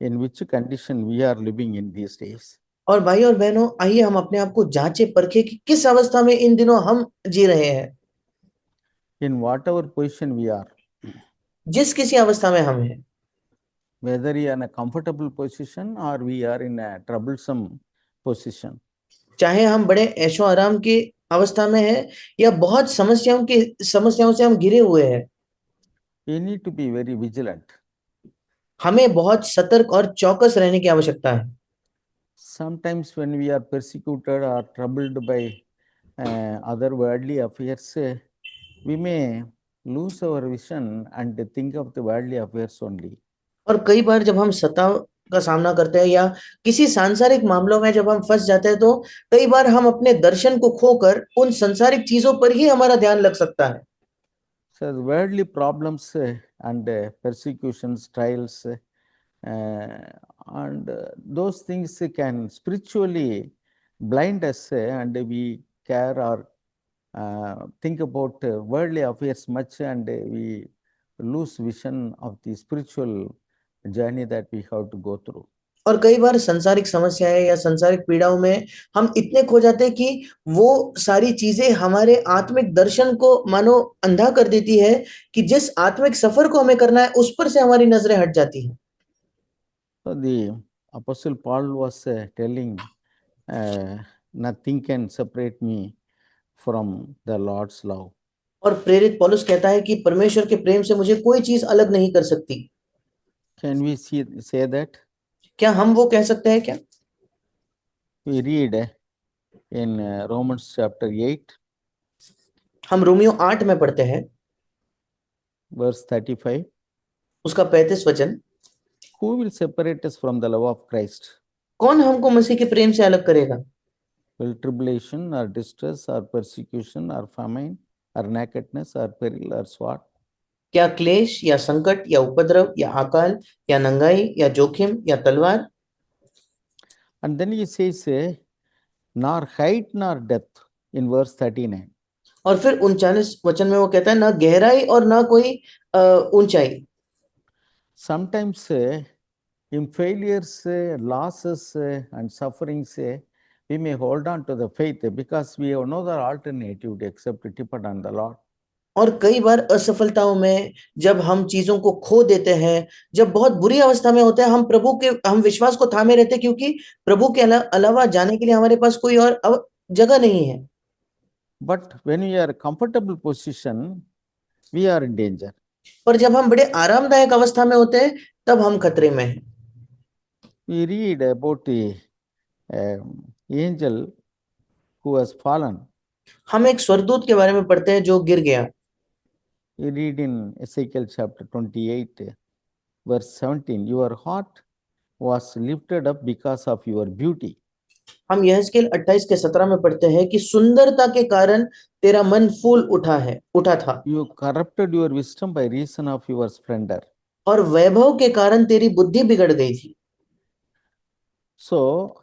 in which condition we are living in these days. और भाई और बहनों, आइए हम अपने आप को जांचे परखे कि किस अवस्था में इन दिनों हम जी रहे हैं। In whatever position we are, जिस किसी अवस्था में हम हैं, whether we are in a comfortable position or we are in a troublesome position, चाहे हम बड़े ऐशो आराम की अवस्था में हैं, या बहुत समस्याओं से हम घिरे हुए हैं, we need to be very vigilant. हमें बहुत सतर्क और चौकस रहने की आवश्यकता है। Sometimes when we are persecuted or troubled by other worldly affairs, we may lose our vision and think of the worldly affairs only. और कई बार जब हम सताव का सामना करते हैं, या किसी सांसारिक मामलों में जब हम फंस जाते हैं, तो कई बार हम अपने दर्शन को खोकर उन सांसारिक चीजों पर ही हमारा ध्यान लग सकता है। So the worldly problems and persecutions, trials, and those things can spiritually blind us, and we care or think about worldly affairs much, and we lose vision of the spiritual journey that we have to go through. और कई बार संसारिक समस्याएं या संसारिक पीड़ाओं में हम इतने खो जाते हैं कि वो सारी चीजें हमारे आत्मिक दर्शन को मानो अंधा कर देती है कि जिस आत्मिक सफर को हमें करना है उस पर से हमारी नजरें हट जाती हैं। So the Apostle Paul was telling, nothing can separate me from the Lord's love. और प्रेरित पौलुस कहता है कि परमेश्वर के प्रेम से मुझे कोई चीज अलग नहीं कर सकती। Can we say that? क्या हम वो कह सकते हैं क्या? We read in Romans chapter 8, हम रोमियो 8 में पढ़ते हैं verse 35. उसका 35 वचन, Who will separate us from the love of Christ? कौन हमको मसीह के प्रेम से अलग करेगा? Will tribulation or distress or persecution or famine or nakedness or peril or sword? क्या क्लेश या संकट या उपद्रव या अकाल या नंगाई या जोखिम या तलवार? And then he says, nor height nor depth in verse 39. और फिर 39 वचन में वो कहता है ना गहराई और ना कोई ऊंचाई। Sometimes in failures, losses, and sufferings, we may hold on to the faith because we have no other alternative except to depend on the Lord. और कई बार असफलताओं में जब हम चीजों को खो देते हैं, जब बहुत बुरी अवस्था में होते हैं, हम विश्वास को थामे रहते हैं क्योंकि प्रभु के अलावा जाने के लिए हमारे पास कोई और जगह नहीं है। But when we are in a comfortable position, we are in danger. पर जब हम बड़े आरामदायक अवस्था में होते हैं तब हम खतरे में हैं। We read about the angel who has fallen. हम एक स्वर्गदूत के बारे में पढ़ते हैं जो गिर गया। We read in Ezekiel chapter 28, verse 17, your heart was lifted up because of your beauty. हम यहेजकेल 28 के 17 में पढ़ते हैं कि सुंदरता के कारण तेरा मन फूल उठा था। You corrupted your wisdom by reason of your splendor. और वैभव के कारण तेरी बुद्धि बिगड़ गई थी। So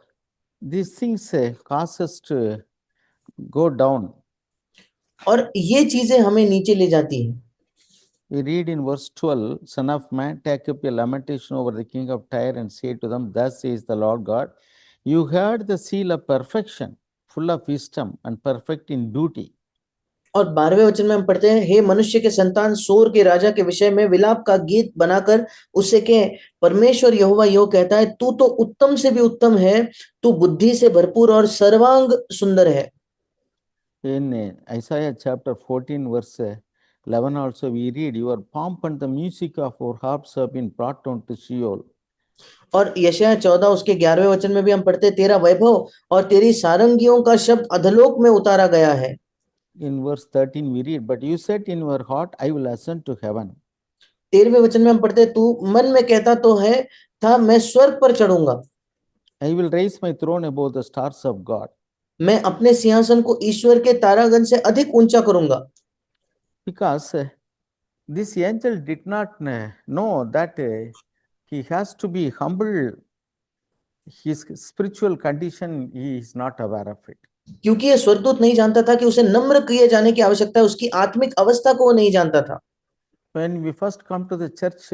these things cause us to go down. और ये चीजें हमें नीचे ले जाती हैं। We read in verse 12, Son of man, take up a lamentation over the king of Tyre and say to them, thus says the Lord God, you heard the seal of perfection, full of wisdom and perfect in beauty. और 12वें वचन में हम पढ़ते हैं, हे मनुष्य के संतान, सोर के राजा के विषय में विलाप का गीत बनाकर उससे कहे, परमेश्वर यहोवा यो कहता है, तू तो उत्तम से भी उत्तम है, तू बुद्धि से भरपूर और सर्वांग सुंदर है। In Isaiah chapter 14, verse 11 also we read, your pomp and the music of our harps have been brought down to Sheol. और यशायाह 14 उसके 11वें वचन में भी हम पढ़ते हैं, तेरा वैभव और तेरी सारंगियों का शब्द अधोलोक में उतारा गया है। In verse 13 we read, but you said in your heart, I will ascend to heaven. 13वें वचन में हम पढ़ते हैं, तू मन में कहता तो है था मैं स्वर्ग पर चढ़ूंगा। I will raise my throne above the stars of God. मैं अपने सिंहासन को ईश्वर के तारागण से अधिक ऊंचा करूंगा। Because this angel did not know that he has to be humble. His spiritual condition, he is not aware of it. क्योंकि ये स्वर्गदूत नहीं जानता था कि उसे नम्र किए जाने की आवश्यकता है, उसकी आत्मिक अवस्था को वो नहीं जानता था। When we first come to the church,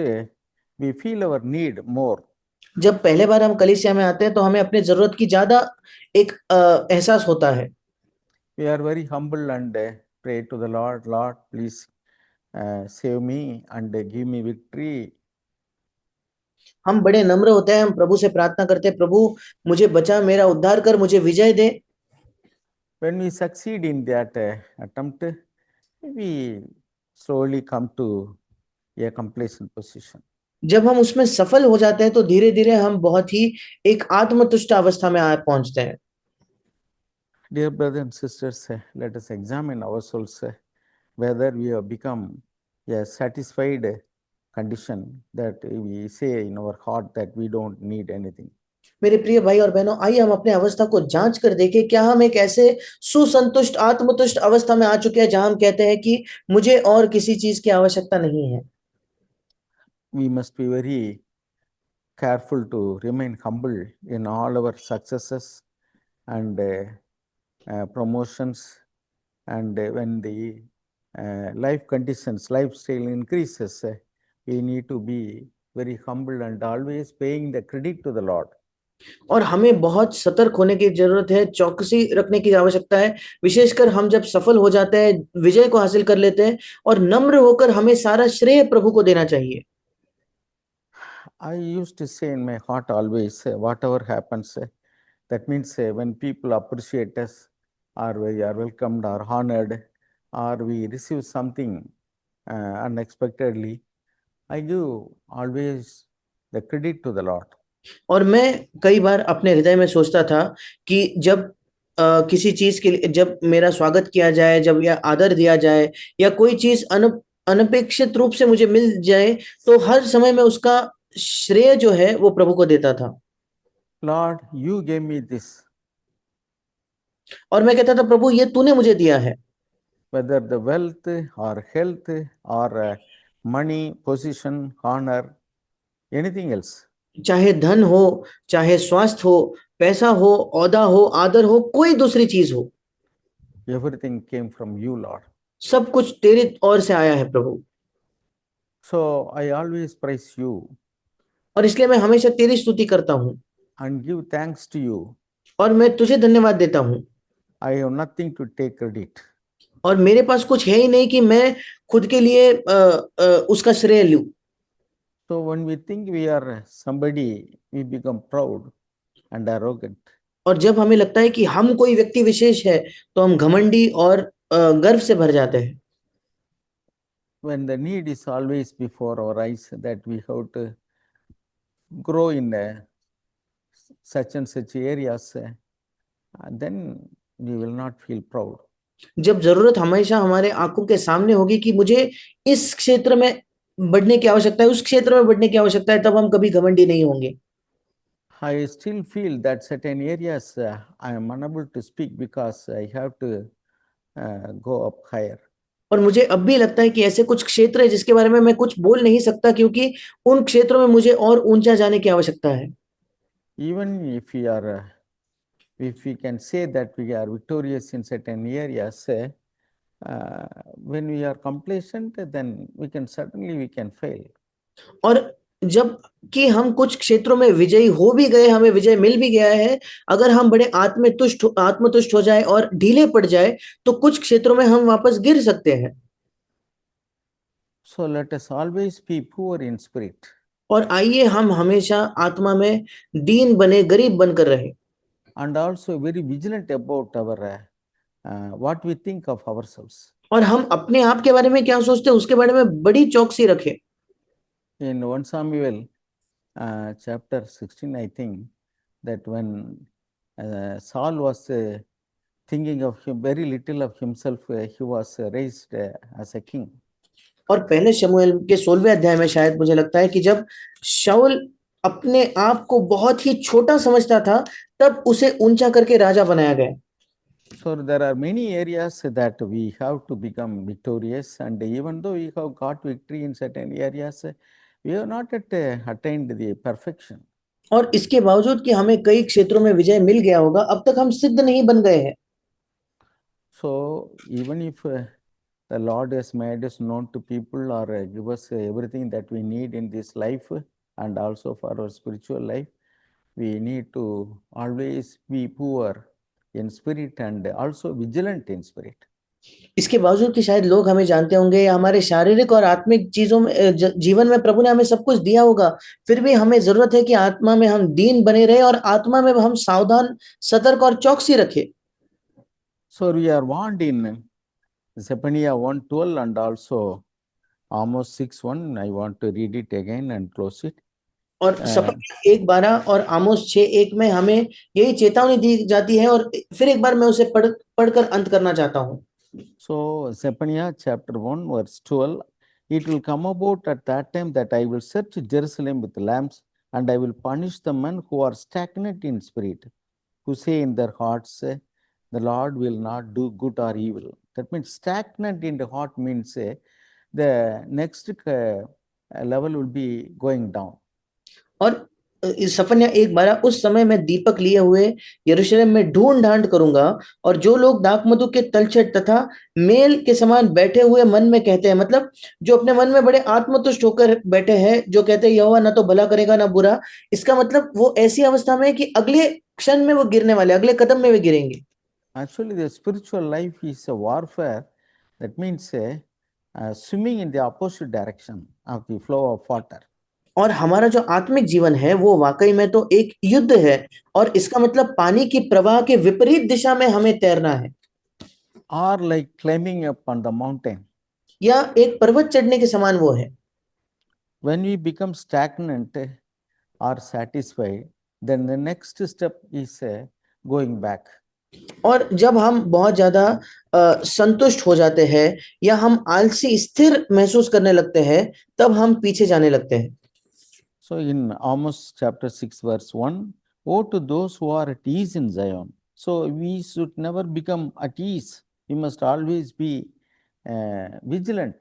we feel our need more. जब पहले बार हम कलीसिया में आते हैं तो हमें अपनी जरूरत की ज्यादा एक एहसास होता है। We are very humble and pray to the Lord, Lord, please save me and give me victory. हम बड़े नम्र होते हैं, हम प्रभु से प्रार्थना करते हैं, प्रभु मुझे बचा, मेरा उद्धार कर, मुझे विजय दे। When we succeed in that attempt, we slowly come to a complacent position. जब हम उसमें सफल हो जाते हैं तो धीरे धीरे हम बहुत ही एक आत्मतुष्ट अवस्था में पहुंचते हैं। Dear brothers and sisters, let us examine ourselves whether we have become a satisfied condition that we say in our heart that we don't need anything. मेरे प्रिय भाई और बहनों, आइए हम अपने अवस्था को जांच कर देखें, क्या हम एक ऐसे सुसंतुष्ट आत्मतुष्ट अवस्था में आ चुके हैं जहां हम कहते हैं कि मुझे और किसी चीज की आवश्यकता नहीं है। We must be very careful to remain humble in all our successes and promotions And when the life conditions, lifestyle increases, we need to be very humble and always paying the credit to the Lord. और हमें बहुत सतर्क होने की जरूरत है, चौकसी रखने की आवश्यकता है, विशेषकर हम जब सफल हो जाते हैं, विजय को हासिल कर लेते हैं, और नम्र होकर हमें सारा श्रेय प्रभु को देना चाहिए। I used to say in my heart always, whatever happens, that means when people appreciate us, or we are welcomed or honored, or we receive something unexpectedly, I give always the credit to the Lord. और मैं कई बार अपने हृदय में सोचता था कि जब किसी चीज के लिए जब मेरा स्वागत किया जाए, जब या आदर दिया जाए, या कोई चीज अनपेक्षित रूप से मुझे मिल जाए, तो हर समय मैं उसका श्रेय जो है वो प्रभु को देता था। Lord, you gave me this. और मैं कहता था, प्रभु ये तूने मुझे दिया है। Whether the wealth or health or money, position, honor, anything else. चाहे धन हो, चाहे स्वास्थ्य हो, पैसा हो, ओहदा हो, आदर हो, कोई दूसरी चीज हो, Everything came from you, Lord. सब कुछ तेरी ओर से आया है प्रभु। So I always praise you और इसलिए मैं हमेशा तेरी स्तुति करता हूँ and give thanks to you. और मैं तुझे धन्यवाद देता हूँ। I have nothing to take credit. और मेरे पास कुछ है ही नहीं कि मैं खुद के लिए उसका श्रेय लूं। So when we think we are somebody, we become proud and arrogant. और जब हमें लगता है कि हम कोई व्यक्ति विशेष है, तो हम घमंडी और गर्व से भर जाते हैं। When the need is always before our eyes that we have to grow in such and such areas, then we will not feel proud. जब जरूरत हमेशा हमारे आंखों के सामने होगी कि मुझे इस क्षेत्र में बढ़ने की आवश्यकता है, उस क्षेत्र में बढ़ने की आवश्यकता है, तब हम कभी घमंडी नहीं होंगे। I still feel that certain areas I am unable to speak because I have to go up higher. और मुझे अब भी लगता है कि ऐसे कुछ क्षेत्र है जिसके बारे में मैं कुछ बोल नहीं सकता, क्योंकि उन क्षेत्रों में मुझे और ऊंचा जाने की आवश्यकता है। Even if we are, if we can say that we are victorious in certain areas, when we are complacent, then we can certainly we can fail. और जब कि हम कुछ क्षेत्रों में विजयी हो भी गए, हमें विजय मिल भी गया है, अगर हम बड़े आत्मतुष्ट हो जाए और ढीले पड़ जाए, तो कुछ क्षेत्रों में हम वापस गिर सकते हैं। So let us always be poor in spirit. और आइए हम हमेशा आत्मा में दीन बने, गरीब बनकर रहे। And also very vigilant about our what we think of ourselves. और हम अपने आप के बारे में क्या सोचते हैं, उसके बारे में बड़ी चौकसी रखें। In 1 Samuel chapter 16, I think that when Saul was thinking of him very little of himself, he was raised as a king. और पहले शमूएल के 16वें अध्याय में शायद मुझे लगता है कि जब शाऊल अपने आप को बहुत ही छोटा समझता था, तब उसे ऊंचा करके राजा बनाया गया। So there are many areas that we have to become victorious, and even though we have got victory in certain areas, we have not yet attained the perfection. और इसके बावजूद कि हमें कई क्षेत्रों में विजय मिल गया होगा, अब तक हम सिद्ध नहीं बन गए हैं। So even if the Lord has made us known to people or give us everything that we need in this life and also for our spiritual life, we need to always be poor in spirit and also vigilant in spirit. इसके बावजूद कि शायद लोग हमें जानते होंगे, या हमारे शारीरिक और आत्मिक चीजों में जीवन में प्रभु ने हमें सब कुछ दिया होगा, फिर भी हमें जरूरत है कि आत्मा में हम दीन बने रहे और आत्मा में हम सावधान, सतर्क और चौकसी रखें। So we are warned in Zephaniah 1:12 and also Amos 6:1. I want to read it again and close it. और सफर 1:12 और आमोस 6:1 में हमें यही चेतावनी दी जाती है, और फिर एक बार मैं उसे पढ़कर अंत करना चाहता हूँ। So Zephaniah chapter 1 verse 12, it will come about at that time that I will search Jerusalem with lamps, and I will punish the men who are stagnant in spirit, who say in their hearts, the Lord will not do good or evil. That means stagnant in the heart means the next level will be going down. और इस सफन्या 1:12, उस समय मैं दीपक लिए हुए यरूशलेम में ढूंढ ढांड करूंगा, और जो लोग दाखमधु के तलछट तथा मेल के समान बैठे हुए मन में कहते हैं, मतलब जो अपने मन में बड़े आत्मतुष्ट होकर बैठे हैं, जो कहते हैं यहोवा ना तो भला करेगा ना बुरा, इसका मतलब वो ऐसी अवस्था में है कि अगले क्षण में वो गिरने वाले, अगले कदम में वे गिरेंगे। Actually, the spiritual life is a warfare. That means swimming in the opposite direction of the flow of water. और हमारा जो आत्मिक जीवन है वो वाकई में तो एक युद्ध है, और इसका मतलब पानी की प्रवाह के विपरीत दिशा में हमें तैरना है, Or like climbing up on the mountain. या एक पर्वत चढ़ने के समान वो है। When we become stagnant or satisfied, then the next step is going back. और जब हम बहुत ज्यादा संतुष्ट हो जाते हैं, या हम आलसी स्थिर महसूस करने लगते हैं, तब हम पीछे जाने लगते हैं। So in Amos chapter 6 verse 1, woe to those who are at ease in Zion. So we should never become at ease. We must always be vigilant.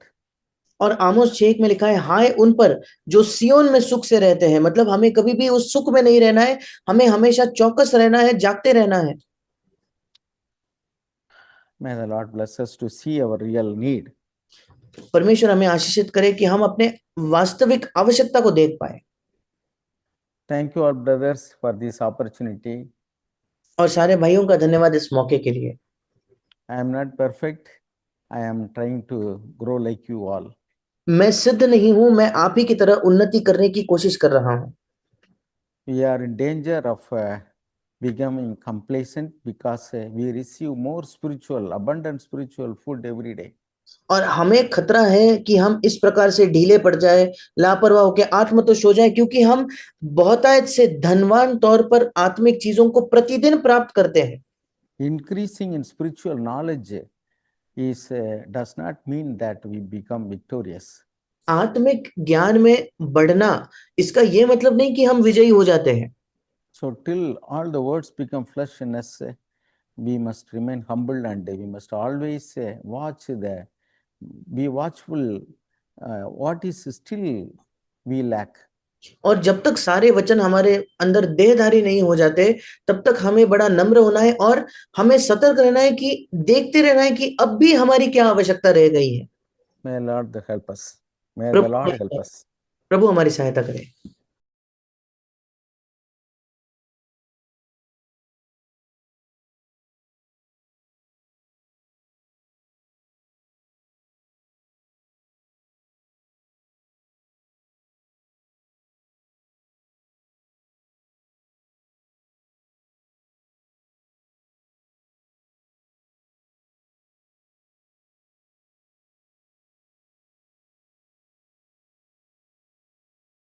और आमोस 6 में लिखा है, हाय उन पर जो सियोन में सुख से रहते हैं, मतलब हमें कभी भी उस सुख में नहीं रहना है, हमें हमेशा चौकस रहना है, जागते रहना है। May the Lord bless us to see our real need. परमेश्वर हमें आशीषित करे कि हम अपने वास्तविक आवश्यकता को देख पाए। Thank you all brothers for this opportunity. और सारे भाइयों का धन्यवाद इस मौके के लिए। I am not perfect. I am trying to grow like you all. मैं सिद्ध नहीं हूं, मैं आप ही की तरह उन्नति करने की कोशिश कर रहा हूं। We are in danger of becoming complacent because we receive more spiritual, abundant spiritual food every day. और हमें खतरा है कि हम इस प्रकार से ढीले पड़ जाए, लापरवाह होकर आत्मतुष्ट हो जाए, क्योंकि हम बहुतायत से धनवान तौर पर आत्मिक चीजों को प्रतिदिन प्राप्त करते हैं। Increasing in spiritual knowledge is does not mean that we become victorious. आत्मिक ज्ञान में बढ़ना, इसका यह मतलब नहीं कि हम विजयी हो जाते हैं। So till all the words become flesh in us, we must remain humble and we must always be watchful what is still we lack. और जब तक सारे वचन हमारे अंदर देहधारी नहीं हो जाते, तब तक हमें बड़ा नम्र होना है, और हमें सतर्क रहना है, कि देखते रहना है कि अब भी हमारी क्या आवश्यकता रह गई है। May Lord help us. May the Lord help us. प्रभु हमारी सहायता करे।